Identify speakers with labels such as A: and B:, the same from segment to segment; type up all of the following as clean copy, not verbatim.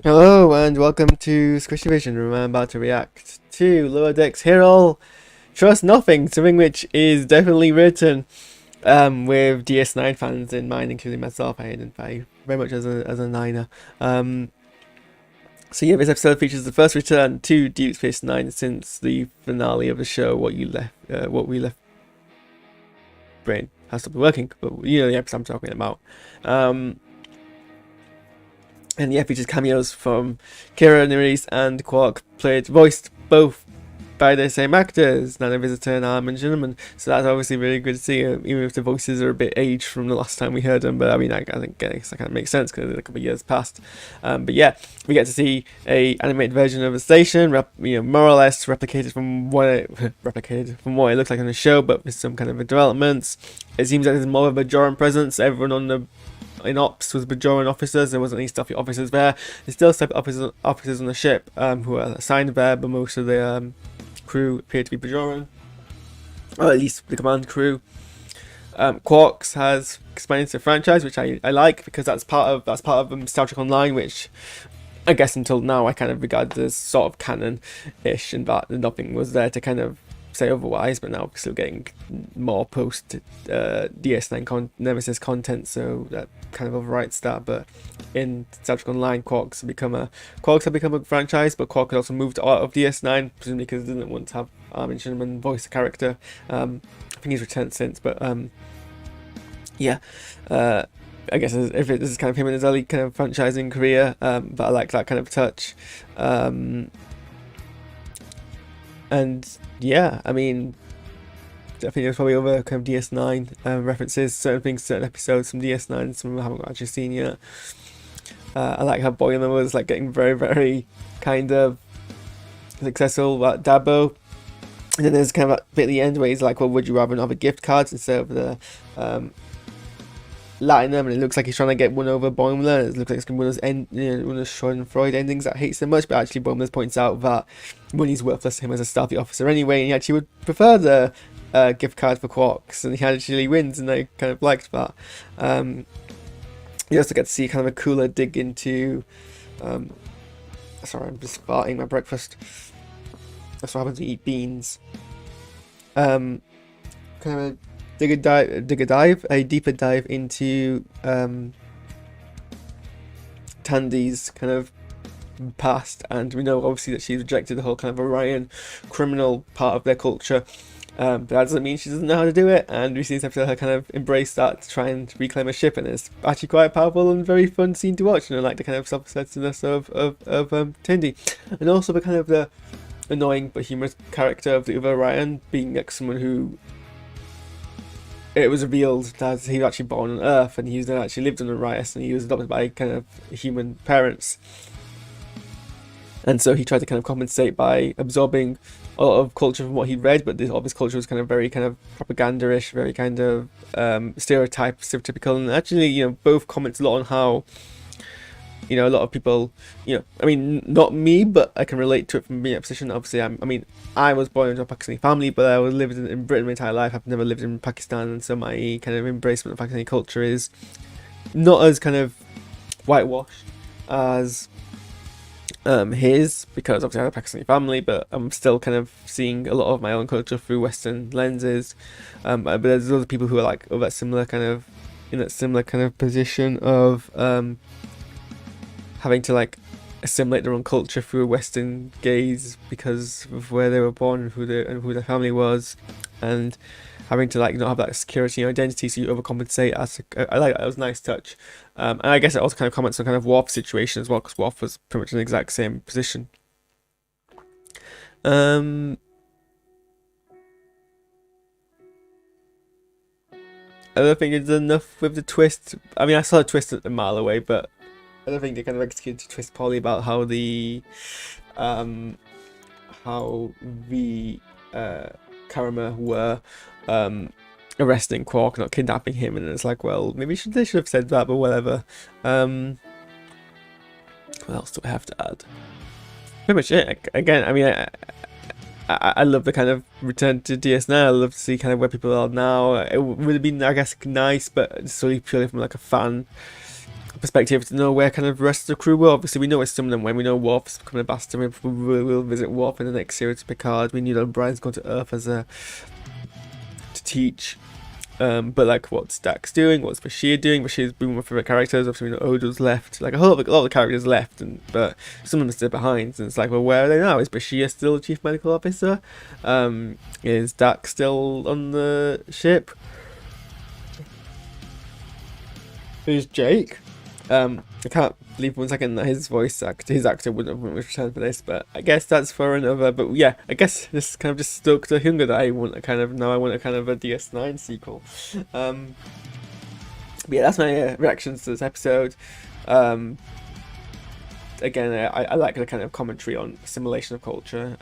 A: Hello and welcome to SquishiVision. I'm about to react to Lower Decks Hear All, Trust Nothing, something which is definitely written with DS9 fans in mind, including myself. I identify very much as a Niner. So yeah, this episode features the first return to Deep Space Nine since the finale of the show. What we left, brain has stopped working, but you know the episode I'm talking about. And yeah, features cameos from Kira Nerys and Quark, voiced both by the same actors, Nana Visitor and Armin Shinneman. So that's obviously really good to see, even if the voices are a bit aged from the last time we heard them. But I mean, I think that kind of makes sense because a couple of years passed. But yeah, we get to see a animated version of the station, more or less replicated from what it looks like on the show, but with some kind of developments. It seems like there's more of a Bajoran presence. Everyone on the in ops was Bajoran officers. There wasn't any stuffy officers there. There's still stuffy officers on the ship who are assigned there, but most of the crew appear to be Bajoran, or at least the command crew. Quarks has expanded the franchise, which I like because that's part of Star Trek Online, which I guess until now I kind of regard as sort of canon-ish, and that nothing was there to kind of say otherwise, but now we're still getting more post DS9 Nemesis content, so that kind of overwrites that. But in Star Trek Online, Quarks have become a franchise, but Quark had also moved out of DS9, presumably because he didn't want to have Armin Shinneman voice the character. I think he's returned since, but yeah. I guess if this is kind of him in his early kind of franchising career, but I like that kind of touch. And yeah, I mean, I think there's probably other kind of DS9 references, certain episodes from DS9, some I haven't actually seen yet. I like how Boylan was like getting very, very kind of successful at Dabo. And then there's kind of a bit at the end where he's like, well, would you rather have a gift cards instead of the Latinum? And it looks like he's trying to get one over Boimler. It looks like it's going to be one of those Schadenfreude endings that I hate so much, but actually Boimler points out that money's worthless to him as a Starfleet officer anyway, and he actually would prefer the gift card for Quarks, and he actually wins, and I kind of liked that. You also get to see kind of a cooler dig into sorry, I'm just farting my breakfast. That's what happens when you eat beans. Kind of a deeper dive into Tandy's kind of past, and we know obviously that she's rejected the whole kind of Orion criminal part of their culture, but that doesn't mean she doesn't know how to do it, and we see this episode her kind of embrace that to try and reclaim a ship, and it's actually quite a powerful and very fun scene to watch, like the kind of self-assertiveness of Tandy, and also the kind of the annoying but humorous character of the other Orion being like someone who it was revealed that he was actually born on Earth, and he then actually lived on Orion, and he was adopted by kind of human parents. And so he tried to kind of compensate by absorbing a lot of culture from what he read, but all this culture was kind of very kind of propaganda-ish, very kind of stereotypical, and actually, both comments a lot on how, a lot of people, I mean, not me, but I can relate to it from being in a position. Obviously, I was born into a Pakistani family, but I was lived in Britain my entire life. I've never lived in Pakistan, and so my kind of embracement of Pakistani culture is not as kind of whitewashed as his, because obviously I have a Pakistani family, but I'm still kind of seeing a lot of my own culture through Western lenses. But there's other people who are like in that similar kind of position of having to like assimilate their own culture through a Western gaze because of where they were born and who their family was, and having to like not have that security and identity, so you overcompensate. I like that. It was a nice touch, and I guess it also kind of comments on kind of Worf's situation as well, because Worf was pretty much in the exact same position. I don't think it's enough with the twist. I mean, I saw a twist a mile away, but I don't think they kind of executed the twist poorly about how the Karama were arresting Quark, not kidnapping him, and it's like, well, maybe they should have said that, but whatever. What else do I have to add? Pretty much it. Again, I mean, I love the kind of return to DS9. I love to see kind of where people are now. It would have been, I guess, nice, but solely purely from like a fan perspective to know where kind of the rest of the crew were. Obviously, we know where some of them went. We know Worf's becoming a bastard. We'll visit Worf in the next series of Picard. We knew that O'Brien's gone to Earth as to teach. But like, what's Dax doing? What's Bashir doing? Bashir's been one of my favorite characters. Obviously, we know Odo's left. Like a lot of the characters left, but some of them are still behind. And it's like, well, where are they now? Is Bashir still the chief medical officer? Is Dax still on the ship? Who's Jake? I can't believe for 1 second that his actor wouldn't have returned for this, but I guess that's for another. But yeah, I guess this kind of just stoked the hunger that I want a kind of a DS9 sequel. But yeah, that's my reactions to this episode. Again, I like the kind of commentary on assimilation of culture.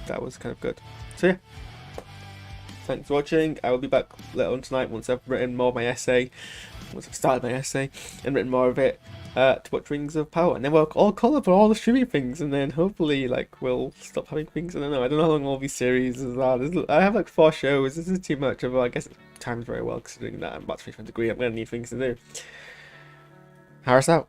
A: That was kind of good. So yeah, thanks for watching. I will be back later on tonight once I've written more of my essay. Once I've started my essay and written more of it, to watch Rings of Power, and then we'll all call up for all the streaming things, and then hopefully like we'll stop having things. I don't know how long all these series are. I have like 4 shows. This is too much. I guess it times very well considering that I'm about to finish my degree. I'm gonna need things to do. Harris out.